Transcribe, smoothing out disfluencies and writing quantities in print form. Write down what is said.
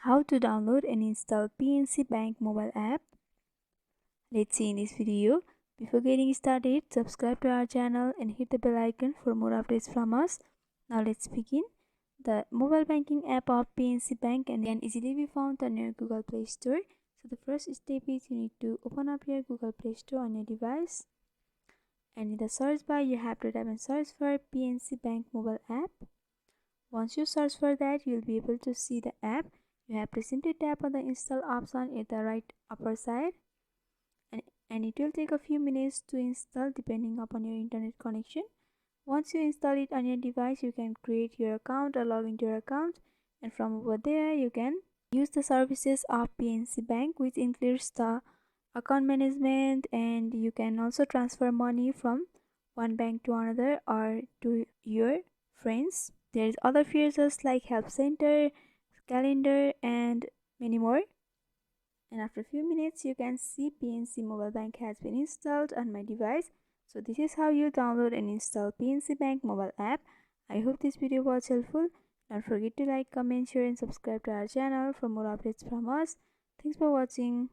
How to download and install PNC Bank mobile app. Let's see in this video. Before getting started, subscribe to our channel and hit the bell icon for more updates from us. Now let's begin. The mobile banking app of PNC Bank can easily be found on your Google Play Store. So the first step is you need to open up your Google Play Store on your device. And in the search bar, you have to type and search for PNC Bank mobile app. Once you search for that, you'll be able to see the app. You have to simply tap on the install option at the right upper side, and it will take a few minutes to install depending upon your internet connection. Once you install it on your device, you can create your account or log into your account, and from over there you can use the services of PNC Bank, which includes the account management, and you can also transfer money from one bank to another or to your friends. There's other features like help center, calendar, and many more. And after a few minutes you can see PNC mobile bank has been installed on my device. So this is how you download and install PNC Bank mobile app. I hope this video was helpful. Don't forget to like, comment, share and subscribe to our channel for more updates from us. Thanks for watching.